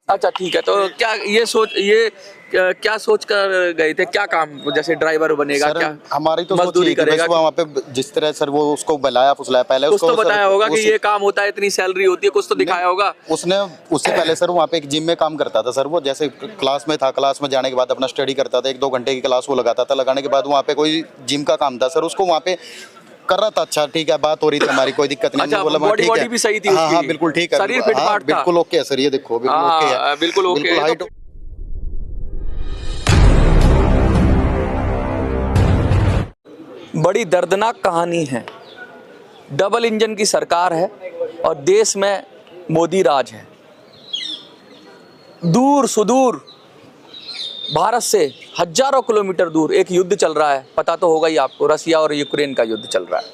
अच्छा ठीक है, तो क्या सोच कर गए थे, क्या काम, जैसे ड्राइवर बनेगा सर, क्या हमारी तो मजदूरी करेगा? वहाँ पे जिस तरह सर वो उसको बुलाया फुसलाया, पहले कुछ उसको तो बताया होगा कि ये काम होता है, इतनी सैलरी होती है, कुछ तो दिखाया होगा। उसने उससे पहले सर वहाँ पे एक जिम में काम करता था सर। वो जैसे क्लास में था, क्लास में जाने के बाद अपना स्टडी करता था, 1-2 घंटे की क्लास वो लगाता था। लगाने के बाद वहाँ पे कोई जिम का काम था सर, उसको वहाँ पे कर रहा था। अच्छा ठीक है, बात हो रही थी हमारी, कोई दिक्कत नहीं। अच्छा, बोला बॉडी ठीक है, भी सही थी हाँ हाँ उसकी? बिल्कुल ठीक है, शरीर फिट फाट था? बिल्कुल ओके है सर, ये देखो बिल्कुल ओके है, बिल्कुल ओके है। हाइट। बड़ी दर्दनाक कहानी है। डबल इंजन की सरकार है और देश में मोदी राज है। दूर सुदूर भारत से हजारों किलोमीटर दूर एक युद्ध चल रहा है, पता तो होगा ही आपको, रसिया और यूक्रेन का युद्ध चल रहा है।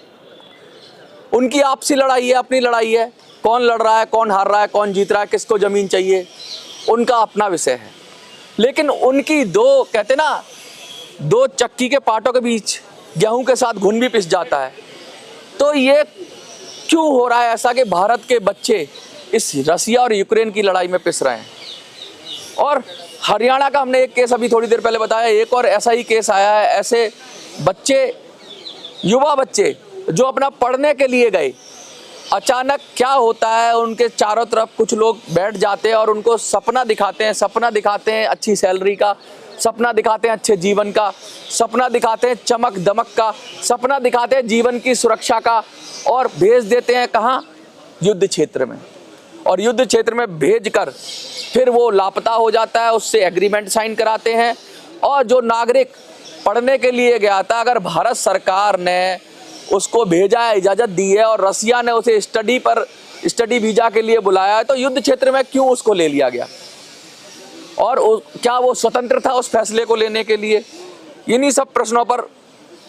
उनकी आपसी लड़ाई है, अपनी लड़ाई है। कौन लड़ रहा है, कौन हार रहा है, कौन जीत रहा है, किसको जमीन चाहिए, उनका अपना विषय है। लेकिन उनकी कहते ना, दो चक्की के पाटों के बीच गेहूं के साथ घुन भी पिस जाता है। तो ये क्यों हो रहा है ऐसा कि भारत के बच्चे इस रसिया और यूक्रेन की लड़ाई में पिस रहे हैं? और हरियाणा का हमने एक केस अभी थोड़ी देर पहले बताया, एक और ऐसा ही केस आया है। ऐसे बच्चे, युवा बच्चे जो अपना पढ़ने के लिए गए, अचानक क्या होता है, उनके चारों तरफ कुछ लोग बैठ जाते हैं और उनको सपना दिखाते हैं अच्छी सैलरी का, सपना दिखाते हैं अच्छे जीवन का, सपना दिखाते हैं चमक दमक का, सपना दिखाते हैं जीवन की सुरक्षा का, और भेज देते हैं कहाँ? युद्ध क्षेत्र में। और युद्ध क्षेत्र में भेजकर फिर वो लापता हो जाता है, उससे एग्रीमेंट साइन कराते हैं। और जो नागरिक पढ़ने के लिए गया था, अगर भारत सरकार ने उसको भेजा है, इजाज़त दी है, और रसिया ने उसे स्टडी वीज़ा के लिए बुलाया है, तो युद्ध क्षेत्र में क्यों उसको ले लिया गया? और क्या वो स्वतंत्र था उस फैसले को लेने के लिए? इन्हीं सब प्रश्नों पर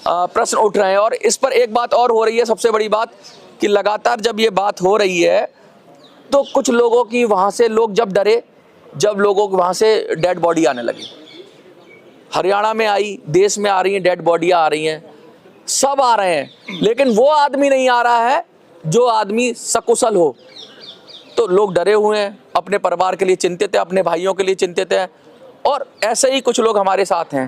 प्रश्न उठ रहे हैं। और इस पर एक बात और हो रही है, सबसे बड़ी बात, कि लगातार जब ये बात हो रही है तो कुछ लोगों की वहाँ से, लोग जब डरे, जब लोगों को वहाँ से डेड बॉडी आने लगी, हरियाणा में आई, देश में आ रही हैं डेड बॉडियाँ, आ रही हैं, सब आ रहे हैं, लेकिन वो आदमी नहीं आ रहा है जो आदमी सकुशल हो। तो लोग डरे हुए हैं, अपने परिवार के लिए चिंतित है, अपने भाइयों के लिए चिंतित है। और ऐसे ही कुछ लोग हमारे साथ हैं।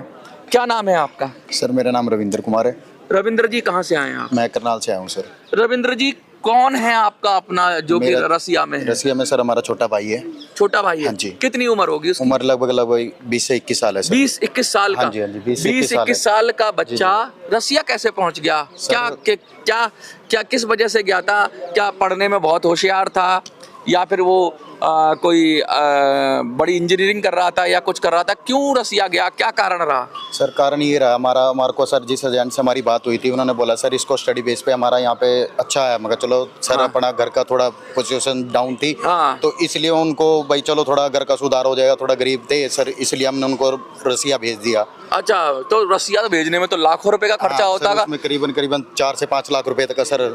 क्या नाम है आपका? सर मेरा नाम रविंद्र कुमार है। रविंद्र जी, कहाँ से आए हैं आप? मैं करनाल से आया हूँ सर। रविंद्र जी, कौन है आपका अपना जो कि रसिया में है? रसिया में सर हमारा छोटा भाई है। छोटा भाई है? हाँ जी। कितनी उम्र होगी उसकी? उम्र लगभग 20 से 21 साल है सर। 20-21 साल का? हाँ जी, हाँ जी, 20-21 साल का बच्चा रसिया कैसे पहुंच गया? क्या किस वजह से गया था? क्या पढ़ने में बहुत होशियार था, या फिर वो कोई बड़ी इंजीनियरिंग कर रहा था, या कुछ कर रहा था? क्यों रसिया गया, क्या कारण रहा? सर कारण ये रहा, हमारे को सर जिस एजेंट से हमारी बात हुई थी, उन्होंने बोला सर इसको स्टडी बेस पे हमारा यहाँ पे अच्छा है। मगर चलो सर, अपना घर का थोड़ा पोजीशन डाउन थी, तो इसलिए उनको भाई चलो थोड़ा घर का सुधार हो जाएगा, थोड़ा गरीब थे सर, इसलिए हमने उनको रसिया भेज दिया। अच्छा, तो रसिया भेजने में तो लाखों रुपए का खर्चा होता है? उसमें करीबन 4 से 5 लाख रुपए तक का सर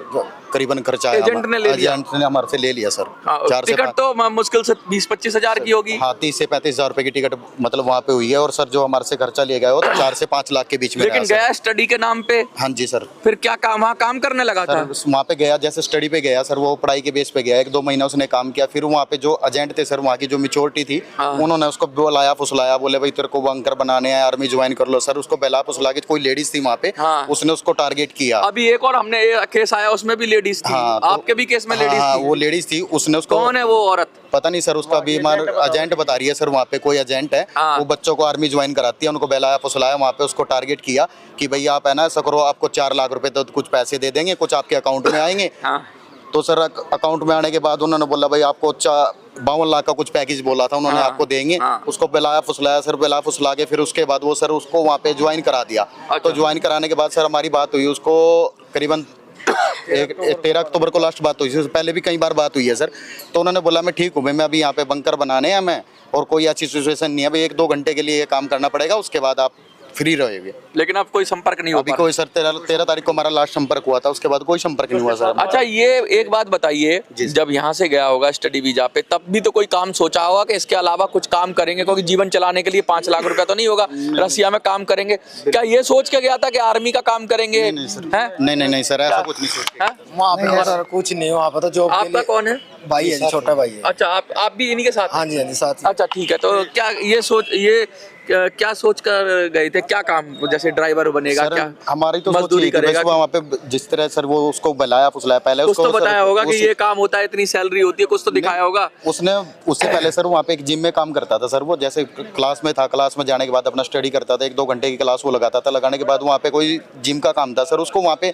करीबन खर्चा है। एजेंट ने ले लिया? एजेंट ने हमारे से ले लिया सर। टिकट तो मुश्किल से 20-25 हजार की होगी। हाँ, 30 से 35 हजार रुपए की टिकट मतलब वहाँ पे हुई है। और सर जो हमारे से खर्चा लिया गया वो 4 से 5 लाख के बीच में। लेकिन गया स्टडी के नाम पे? हाँ जी सर। फिर क्या काम, वहाँ काम करने लगा था? वहाँ पे गया, जैसे स्टडी पे गया सर, वो पढ़ाई के बेस पे गया, 1-2 महीना उसने काम किया। फिर वहाँ पे जो एजेंट थे सर, वहाँ की जो मेच्योरिटी थी, उन्होंने उसको बुलाया फुसलाया, बोले भाई तेरे को बंकर बनाने हैं, आर्मी ज्वाइन कर लो। सर उसको बहला फुसला के, कोई लेडीज थी वहाँ पे, उसने उसको टारगेट किया। अभी एक और हमने केस आया, उसमें भी लेडीज थी। आपके भी केस में लेडीज थी? वो लेडीज थी, उसने उसको, कौन है वो औरत? पता नहीं सर, उसका भी एजेंट बता रही है सर। वहाँ पे कोई एजेंट है, वो बच्चों को आर्मी ज्वाइन कराती है, उनको बहलाया फुसलाया, वहाँ पे उसको टारगेट किया कि भाई आप है ना ऐसा करो, आपको 4 लाख रुपए तो कुछ पैसे दे देंगे, कुछ आपके अकाउंट में आएंगे। तो सर अकाउंट में आने के बाद उन्होंने बोला भाई आपको 52 लाख का कुछ पैकेज बोला था उन्होंने, आपको देंगे। उसको बहलाया फुसलाया सर, बहला फुसला के फिर उसके बाद वो सर उसको वहाँ पे ज्वाइन करा दिया। तो ज्वाइन कराने के बाद सर हमारी बात हुई, उसको करीबन 13 अक्टूबर को लास्ट बात हुई, इससे पहले भी कई बार बात हुई है सर। तो उन्होंने बोला मैं ठीक हूँ भाई, मैं अभी यहाँ पे बंकर बनाने हैं मैं, और कोई अच्छी सिचुएशन नहीं है भाई, 1-2 घंटे के लिए ये काम करना पड़ेगा, उसके बाद आप फ्री रहेंगे। लेकिन अब कोई संपर्क नहीं हुआ? अभी कोई सर 13 तारीख को हमारा लास्ट संपर्क हुआ था, उसके बाद कोई संपर्क नहीं हुआ सर। अच्छा, ये एक बात बताइए, जब यहाँ से गया होगा स्टडी वीजा पे, तब भी तो कोई काम सोचा होगा कि इसके अलावा कुछ काम करेंगे, क्योंकि जीवन चलाने के लिए 5 लाख रुपया तो नहीं होगा, रसिया में काम करेंगे। क्या ये सोच के गया था कि आर्मी का काम करेंगे? नहीं सर, ऐसा कुछ नहीं सोचा। वहाँ पे सर कुछ नहीं, वहाँ पे तो जॉब। आपका कौन है? भाई है जी, छोटा भाई है। अच्छा, आप भी इन्हीं के साथ? हाँ जी साथ ही। अच्छा ठीक है, तो क्या क्या सोच कर गए थे, क्या काम, जैसे ड्राइवर बनेगा सर, क्या? हमारी तो मजदूरी सोच करेगा? वहाँ पे जिस तरह सर वो उसको बुलाया फुसलाया, पहले कुछ उसको तो बताया सर, होगा कि ये काम होता है, इतनी सैलरी होती है, कुछ तो दिखाया होगा। उसने उससे पहले सर वहाँ पे एक जिम में काम करता था सर। वो जैसे क्लास में था, क्लास में जाने के बाद अपना स्टडी करता था, 1-2 घंटे की क्लास वो लगाता था। लगाने के बाद वहाँ पे कोई जिम का काम था सर, उसको वहाँ पे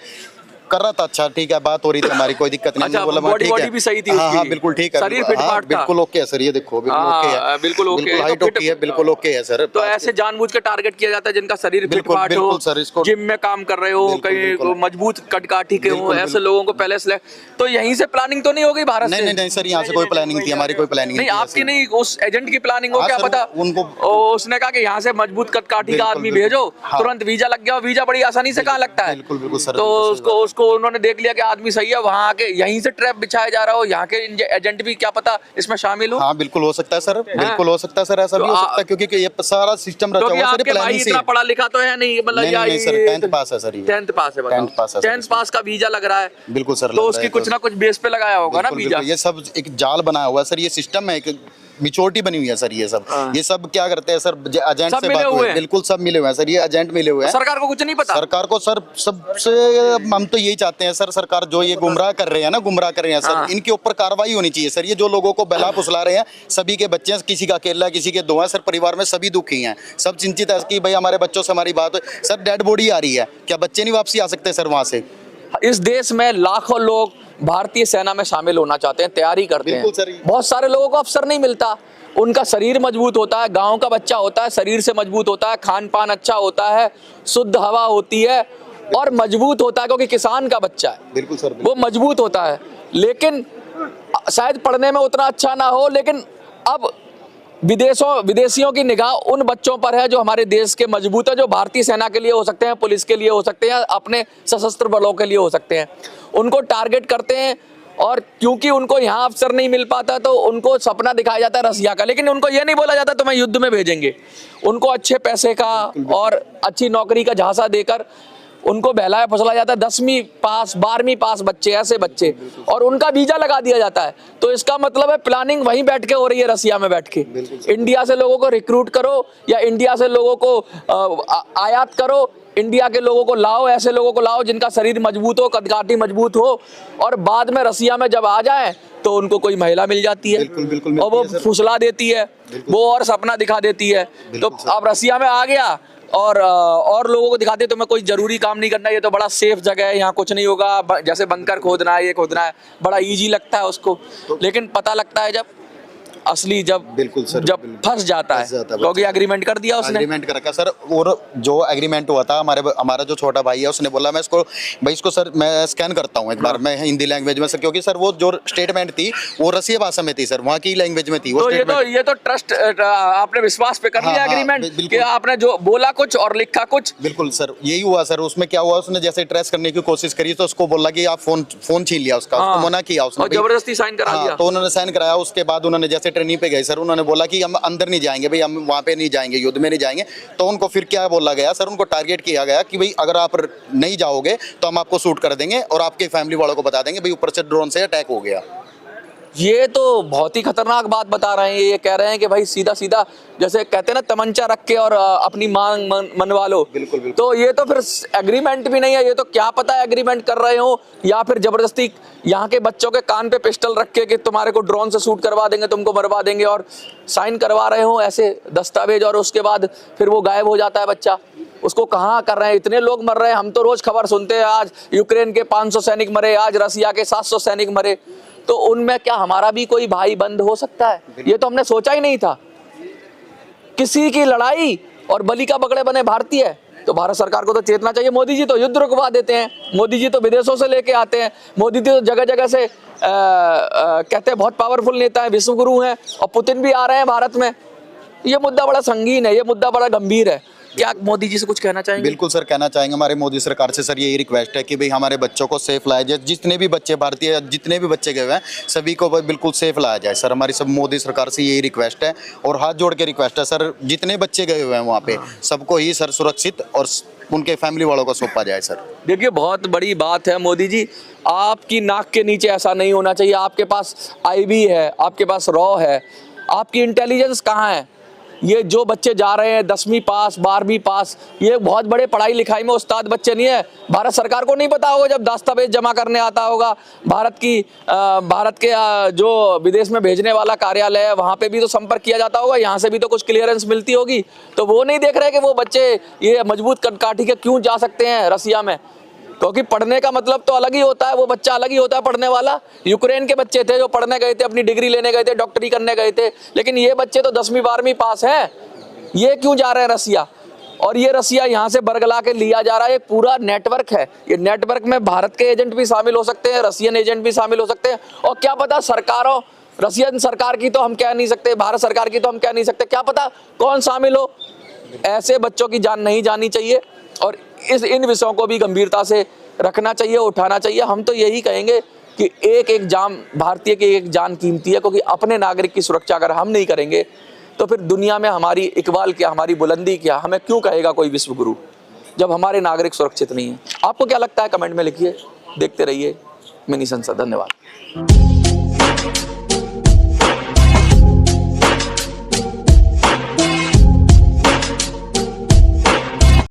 कर रहा था। अच्छा ठीक है, बात हो रही थी हमारी, कोई दिक्कत नहीं। अच्छा, हमने बोला बॉडी ठीक है, भी सही थी हाँ उसकी? हाँ बिल्कुल ठीक है, शरीर फिट हाँ, फाट था? बिल्कुल ओके है सर। ये देखो बिल्कुल ओके है, बिल्कुल ओके है, हाइट तो ओके है, बिल्कुल ओके है सर। तो ऐसे जानबूझ के टारगेट किया जाता है जिनका शरीर फिट बिल्कुल, फाट बिल्कुल हो, सर, इसको जिम में काम कर रहे हो, बिल्कुल, कहीं बिल्कुल। मजबूत कटकाठी के हो, बिल्कुल, ऐसे बिल्कुल। लोगों को पहले से तो यहीं से प्लानिंग तो नहीं हो गई भारत नहीं से? नहीं नहीं सर, यहाँ से कोई प्लानिंग थी, हमारी कोई प्लानिंग नहीं, आपकी नहीं, उस एजेंट की प्लानिंग हो, हाँ क्या सर, पता उनको उसने कहा कि यहाँ से मजबूत कटकाठी का बिल्कुल, आदमी बिल्कुल। भेजो, हाँ। तुरंत वीजा लग गया। वीजा बड़ी आसानी से कहाँ लगता है? बिल्कुल बिल्कुल सर, तो बिल्कुल सही बात। उसको उन्होंने देख लिया कि आदमी सही है, वहाँ आके यहीं से ट्रैप बिछाया जा रहा हो, यहाँ के एजेंट भी क्या पता इसमें शामिल हो। हाँ बिल्कुल हो सकता है सर, बिल्कुल हो सकता है सर, ऐसा तो भी हो सकता है, क्योंकि ये सारा सिस्टम रचा क्योंकि हुआ है सर, आपके भाई प्लानिंग से। इतना पढ़ा लिखा तो है नहीं, मतलब नहीं, नहीं, सर, 10th पास है सर ये। 10th पास है, बताओ। 10th पास है सर 10th पास का वीजा लग रहा है। बिल्कुल सर, लग तो रहा उसकी है कुछ ना कुछ बेस पे लगाया होगा ना बिल्कुल, वीजा। बिल्कुल। ये सब एक जाल बनाया हुआ है सर, ये सिस्टम है, एक मिचोटी बनी हुई है सर। ये सब क्या करते हैं सर, एजेंट सब से मिले बात हुए हुई हैं। बिल्कुल सब मिले हुए हैं सर, ये एजेंट मिले हुए हैं। सरकार को कुछ नहीं पता? सरकार को सर सबसे हम तो यही चाहते हैं सर, सरकार जो ये गुमराह कर रहे हैं ना, गुमराह कर रहे हैं हाँ। सर, इनके ऊपर कार्रवाई होनी चाहिए सर। ये जो लोगों को बहला फुसला रहे हैं, सभी के बच्चे हैं, किसी का अकेला, किसी के 2 हैं सर, परिवार में सभी दुखी हैं, सब चिंतित है कि भाई हमारे बच्चों से हमारी बात हो। सर डेड बॉडी आ रही है, क्या बच्चे नहीं वापसी आ सकते सर वहाँ से? इस देश में लाखों लोग भारतीय सेना में शामिल होना चाहते हैं, तैयारी करते हैं। बिल्कुल सर। बहुत सारे लोगों को अवसर नहीं मिलता। उनका शरीर मजबूत होता है, गांव का बच्चा होता है, शरीर से मजबूत होता है, खान पान अच्छा होता है, शुद्ध हवा होती है और मजबूत होता है, क्योंकि किसान का बच्चा है। बिल्कुल सर, वो मजबूत होता है। लेकिन शायद पढ़ने में उतना अच्छा ना हो, लेकिन अब विदेशियों की निगाह उन बच्चों पर है जो हमारे देश के मजबूत है, जो भारतीय सेना के लिए हो सकते हैं, पुलिस के लिए हो सकते हैं, अपने सशस्त्र बलों के लिए हो सकते हैं। उनको टारगेट करते हैं, और क्योंकि उनको यहाँ अवसर नहीं मिल पाता तो उनको सपना दिखाया जाता है रसिया का। लेकिन उनको ये नहीं बोला जाता तुम्हें युद्ध में भेजेंगे। उनको अच्छे पैसे का और अच्छी नौकरी का झांसा देकर उनको बहलाया फुसलाया जाता है। 10वीं पास 12वीं पास बच्चे, ऐसे बच्चे, और उनका वीजा लगा दिया जाता है। तो इसका मतलब है प्लानिंग वहीं बैठ के हो रही है, रसिया में बैठ के। इंडिया से लोगों को रिक्रूट करो या इंडिया से लोगों को आयात करो, इंडिया के लोगों को लाओ, ऐसे लोगों को लाओ जिनका शरीर मजबूत हो, कदकाठी मजबूत हो, और बाद में रसिया में जब आ जाए तो उनको कोई महिला मिल जाती है। बिल्कुल, बिल्कुल और वो फुसला देती है, वो और सपना दिखा देती है। तो अब रसिया में आ गया और लोगों को दिखाते तुम्हें कोई जरूरी काम नहीं करना, ये तो बड़ा सेफ जगह है, यहाँ कुछ नहीं होगा, जैसे बंकर खोदना है, ये खोदना है, बड़ा इजी लगता है उसको। लेकिन पता लगता है जब असली बिल्कुल सर, जब फंस जाता है, क्योंकि एग्रीमेंट कर दिया उसने। एग्रीमेंट कर रखा सर। और जो एग्रीमेंट हुआ था, हमारा जो छोटा भाई है उसने बोला मैं इसको सर मैं स्कैन करता हूँ एक बार, मैं हिंदी लैंग्वेज में सर, क्योंकि सर वो जो स्टेटमेंट थी वो रसिया भाषा में थी सर, वहाँ की लैंग्वेज में थी वो। तो ये तो ट्रस्ट, आपने विश्वास पे कर लिया एग्रीमेंट कि आपने जो बोला कुछ और लिखा कुछ। बिल्कुल सर, यही हुआ सर। उसमें क्या हुआ, उसने जैसे ट्रेस करने की कोशिश करी तो उसको बोला कि आप फोन छीन लिया उसका, उसको मना किया उसने, जबरदस्ती साइन करा दिया। तो उन्होंने साइन कराया। उसके बाद उन्होंने जैसे ट्रेनिंग पे गए सर, उन्होंने बोला कि हम अंदर नहीं जाएंगे भाई, हम वहाँ पे नहीं जाएंगे, युद्ध में नहीं जाएंगे। तो उनको फिर क्या बोला गया सर, उनको टारगेट किया गया कि भाई अगर आप नहीं जाओगे तो हम आपको शूट कर देंगे और आपके फैमिली वालों को बता देंगे भाई ऊपर से ड्रोन से अटैक हो गया। ये तो बहुत ही खतरनाक बात बता रहे हैं। ये कह रहे हैं कि भाई सीधा सीधा, जैसे कहते हैं ना, तमंचा रख के और अपनी मांग मनवा लो। बिल्कुल, बिल्कुल। तो ये तो फिर एग्रीमेंट भी नहीं है, ये तो क्या पता एग्रीमेंट कर रहे हो या फिर जबरदस्ती यहाँ के बच्चों के कान पे पिस्टल रख के कि तुम्हारे को ड्रोन से शूट करवा देंगे, तुमको मरवा देंगे, और साइन करवा रहे हो ऐसे दस्तावेज, और उसके बाद फिर वो गायब हो जाता है बच्चा। उसको कहाँ कर रहे हैं? इतने लोग मर रहे हैं, हम तो रोज खबर सुनते हैं, आज यूक्रेन के 500 सैनिक मरे, आज रसिया के 700 सैनिक मरे। तो उनमें क्या हमारा भी कोई भाई बंद हो सकता है? ये तो हमने सोचा ही नहीं था। किसी की लड़ाई और बलि का बकरे बने भारतीय। तो भारत सरकार को तो चेतना चाहिए। मोदी जी तो युद्ध रुकवा देते हैं, मोदी जी तो विदेशों से लेके आते हैं, मोदी जी तो जगह जगह से कहते हैं बहुत पावरफुल नेता है, विश्व गुरु हैं, और पुतिन भी आ रहे हैं भारत में। ये मुद्दा बड़ा संगीन है, ये मुद्दा बड़ा गंभीर है। क्या मोदी जी से कुछ कहना चाहेंगे? बिल्कुल सर, कहना चाहेंगे हमारे मोदी सरकार से सर यही रिक्वेस्ट है कि भाई हमारे बच्चों को सेफ लाया जाए। जितने भी बच्चे भारतीय जितने भी बच्चे गए हुए हैं सभी को बिल्कुल सेफ लाया जाए सर। हमारी सब मोदी सरकार से यही रिक्वेस्ट है और हाथ जोड़ के रिक्वेस्ट है सर, जितने बच्चे गए हुए हैं वहाँ पे सबको ही सर सुरक्षित और उनके फैमिली वालों को सौंपा जाए सर। देखिए बहुत बड़ी बात है मोदी जी, आपकी नाक के नीचे ऐसा नहीं होना चाहिए। आपके पास आईबी है, आपके पास रॉ है, आपकी इंटेलिजेंस कहाँ है? ये जो बच्चे जा रहे हैं 10वीं पास 12वीं पास, ये बहुत बड़े पढ़ाई लिखाई में उस्ताद बच्चे नहीं है। भारत सरकार को नहीं पता होगा जब दस्तावेज जमा करने आता होगा भारत के जो विदेश में भेजने वाला कार्यालय है वहाँ पे भी तो संपर्क किया जाता होगा, यहाँ से भी तो कुछ क्लियरेंस मिलती होगी। तो वो नहीं देख रहे कि वो बच्चे ये मजबूत काठी के क्यों जा सकते हैं रसिया में, क्योंकि पढ़ने का मतलब तो अलग ही होता है, वो बच्चा अलग ही होता है पढ़ने वाला। यूक्रेन के बच्चे थे जो पढ़ने गए थे, अपनी डिग्री लेने गए थे, डॉक्टरी करने गए थे, लेकिन ये बच्चे तो 10वीं 12वीं पास हैं, ये क्यों जा रहे हैं रसिया? और ये रसिया यहाँ से बरगला के लिया जा रहा है, एक पूरा नेटवर्क है। ये नेटवर्क में भारत के एजेंट भी शामिल हो सकते हैं, रसियन एजेंट भी शामिल हो सकते हैं, और क्या पता सरकारों, रसियन सरकार की तो हम कह नहीं सकते, भारत सरकार की तो हम कह नहीं सकते, क्या पता कौन शामिल हो। ऐसे बच्चों की जान नहीं जानी चाहिए और इन विषयों को भी गंभीरता से रखना चाहिए, उठाना चाहिए। हम तो यही कहेंगे कि एक एक जान भारतीय की एक जान कीमती है, क्योंकि अपने नागरिक की सुरक्षा अगर हम नहीं करेंगे तो फिर दुनिया में हमारी इकबाल क्या, हमारी बुलंदी क्या, हमें क्यों कहेगा कोई विश्व गुरु जब हमारे नागरिक सुरक्षित नहीं है। आपको क्या लगता है कमेंट में लिखिए। देखते रहिए मिनी संसद। धन्यवाद।